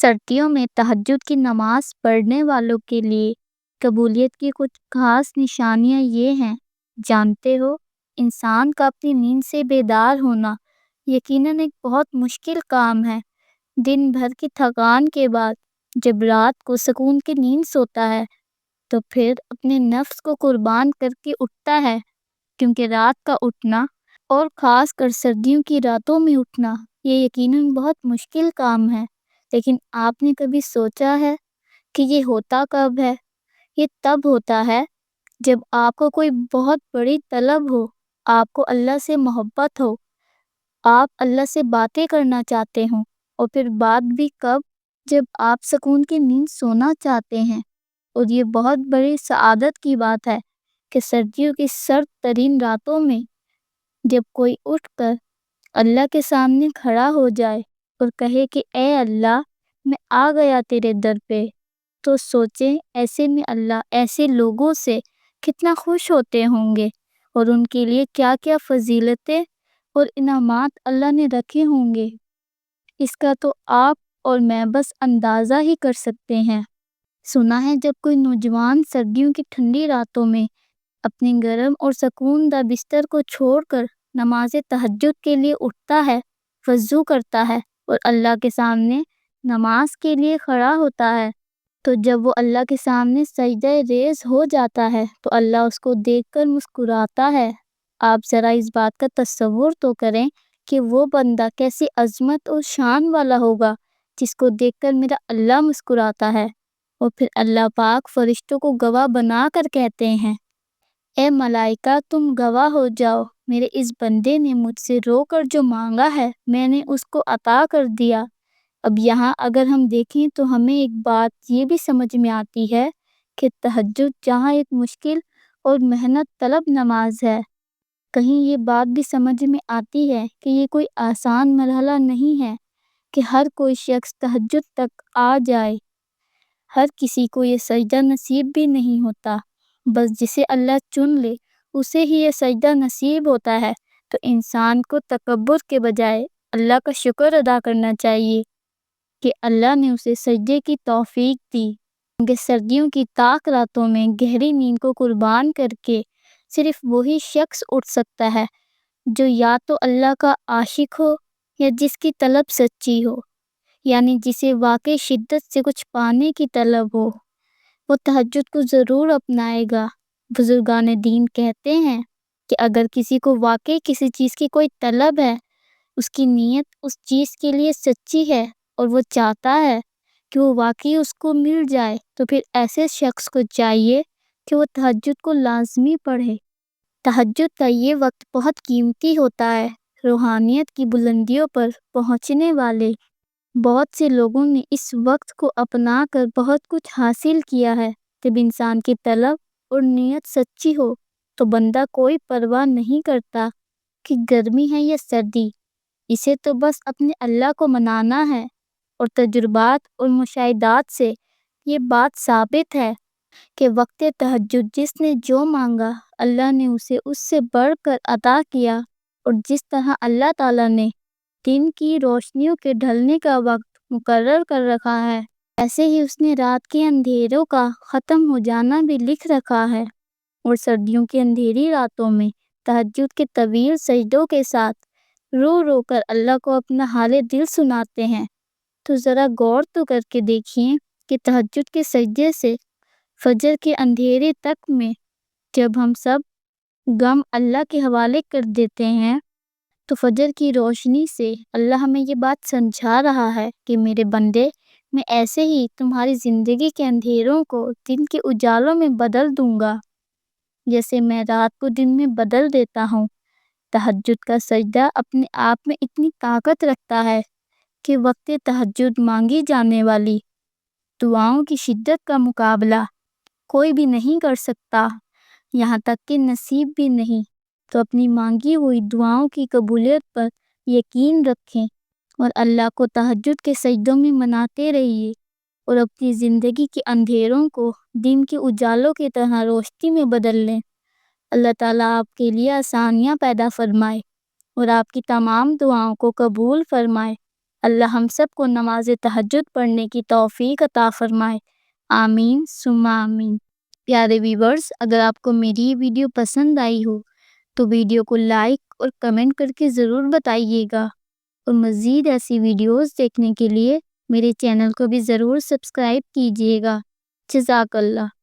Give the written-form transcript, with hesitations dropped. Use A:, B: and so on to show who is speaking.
A: سردیوں میں تہجد کی نماز پڑھنے والوں کے لیے قبولیت کی کچھ خاص نشانیاں یہ ہیں۔ جانتے ہو، انسان کا اپنی نیند سے بیدار ہونا یقیناً ایک بہت مشکل کام ہے۔ دن بھر کی تھکان کے بعد جب رات کو سکون کی نیند سوتا ہے تو پھر اپنے نفس کو قربان کر کے اٹھتا ہے، کیونکہ رات کا اٹھنا اور خاص کر سردیوں کی راتوں میں اٹھنا یہ یقیناً بہت مشکل کام ہے۔ لیکن آپ نے کبھی سوچا ہے کہ یہ ہوتا کب ہے؟ یہ تب ہوتا ہے جب آپ کو کوئی بہت بڑی طلب ہو، آپ کو اللہ سے محبت ہو، آپ اللہ سے باتیں کرنا چاہتے ہوں، اور پھر بات بھی کب؟ جب آپ سکون کی نیند سونا چاہتے ہیں۔ اور یہ بہت بڑی سعادت کی بات ہے کہ سردیوں کی سرد ترین راتوں میں جب کوئی اٹھ کر اللہ کے سامنے کھڑا ہو جائے اور کہے کہ اے اللہ، میں آ گیا تیرے در پہ، تو سوچیں ایسے میں اللہ ایسے لوگوں سے کتنا خوش ہوتے ہوں گے اور ان کے لیے کیا کیا فضیلتیں اور انعامات اللہ نے رکھے ہوں گے۔ اس کا تو آپ اور میں بس اندازہ ہی کر سکتے ہیں۔ سنا ہے جب کوئی نوجوان سردیوں کی ٹھنڈی راتوں میں اپنے گرم اور سکون دہ بستر کو چھوڑ کر نماز تہجد کے لیے اٹھتا ہے، وضو کرتا ہے اور اللہ کے سامنے نماز کے لیے کھڑا ہوتا ہے، تو جب وہ اللہ کے سامنے سجدہ ریز ہو جاتا ہے تو اللہ اس کو دیکھ کر مسکراتا ہے۔ آپ ذرا اس بات کا تصور تو کریں کہ وہ بندہ کیسی عظمت اور شان والا ہوگا جس کو دیکھ کر میرا اللہ مسکراتا ہے۔ اور پھر اللہ پاک فرشتوں کو گواہ بنا کر کہتے ہیں، اے ملائکہ، تم گواہ ہو جاؤ، میرے اس بندے نے مجھ سے رو کر جو مانگا ہے میں نے اس کو عطا کر دیا۔ اب یہاں اگر ہم دیکھیں تو ہمیں ایک بات یہ بھی سمجھ میں آتی ہے کہ تہجد جہاں ایک مشکل اور محنت طلب نماز ہے، کہیں یہ بات بھی سمجھ میں آتی ہے کہ یہ کوئی آسان مرحلہ نہیں ہے کہ ہر کوئی شخص تہجد تک آ جائے۔ ہر کسی کو یہ سجدہ نصیب بھی نہیں ہوتا، بس جسے اللہ چن لے اسے ہی یہ سجدہ نصیب ہوتا ہے۔ تو انسان کو تکبر کے بجائے اللہ کا شکر ادا کرنا چاہیے کہ اللہ نے اسے سجدے کی توفیق دی، کیونکہ سردیوں کی تاک راتوں میں گہری نیند کو قربان کر کے صرف وہی شخص اٹھ سکتا ہے جو یا تو اللہ کا عاشق ہو یا جس کی طلب سچی ہو، یعنی جسے واقعی شدت سے کچھ پانے کی طلب ہو، وہ تہجد کو ضرور اپنائے گا۔ بزرگان دین کہتے ہیں کہ اگر کسی کو واقعی کسی چیز کی کوئی طلب ہے، اس کی نیت اس چیز کے لیے سچی ہے اور وہ چاہتا ہے کہ وہ واقعی اس کو مل جائے، تو پھر ایسے شخص کو چاہیے کہ وہ تہجد کو لازمی پڑھے۔ تہجد کا یہ وقت بہت قیمتی ہوتا ہے۔ روحانیت کی بلندیوں پر پہنچنے والے بہت سے لوگوں نے اس وقت کو اپنا کر بہت کچھ حاصل کیا ہے۔ جب انسان کی طلب اور نیت سچی ہو تو بندہ کوئی پرواہ نہیں کرتا کہ گرمی ہے یا سردی، اسے تو بس اپنے اللہ کو منانا ہے۔ اور تجربات اور مشاہدات سے یہ بات ثابت ہے کہ وقت تہجد جس نے جو مانگا اللہ نے اسے اس سے بڑھ کر عطا کیا، اور جس طرح اللہ تعالیٰ نے دن کی روشنیوں کے ڈھلنے کا وقت مقرر کر رکھا ہے، ایسے ہی اس نے رات کے اندھیروں کا ختم ہو جانا بھی لکھ رکھا ہے۔ اور سردیوں کی اندھیری راتوں میں تہجد کے طویل سجدوں کے ساتھ رو رو کر اللہ کو اپنا حال دل سناتے ہیں، تو ذرا غور تو کر کے دیکھیں کہ تہجد کے سجدے سے فجر کے اندھیرے تک میں جب ہم سب غم اللہ کے حوالے کر دیتے ہیں تو فجر کی روشنی سے اللہ ہمیں یہ بات سمجھا رہا ہے کہ میرے بندے، میں ایسے ہی تمہاری زندگی کے اندھیروں کو دن کے اجالوں میں بدل دوں گا، جیسے میں رات کو دن میں بدل دیتا ہوں۔ تہجد کا سجدہ اپنے آپ میں اتنی طاقت رکھتا ہے کہ وقت تہجد مانگی جانے والی دعاؤں کی شدت کا مقابلہ کوئی بھی نہیں کر سکتا، یہاں تک کہ نصیب بھی نہیں۔ تو اپنی مانگی ہوئی دعاؤں کی قبولیت پر یقین رکھیں اور اللہ کو تہجد کے سجدوں میں مناتے رہیے، اور اپنی زندگی کے اندھیروں کو دن کے اجالوں کی طرح روشنی میں بدل لیں۔ اللہ تعالیٰ آپ کے لیے آسانیاں پیدا فرمائے اور آپ کی تمام دعاؤں کو قبول فرمائے۔ اللہ ہم سب کو نماز تہجد پڑھنے کی توفیق عطا فرمائے، آمین ثم آمین۔ پیارے ویورز، اگر آپ کو میری یہ ویڈیو پسند آئی ہو تو ویڈیو کو لائک اور کمنٹ کر کے ضرور بتائیے گا، اور مزید ایسی ویڈیوز دیکھنے کے لیے میرے چینل کو بھی ضرور سبسکرائب کیجیے گا۔ جزاک اللہ۔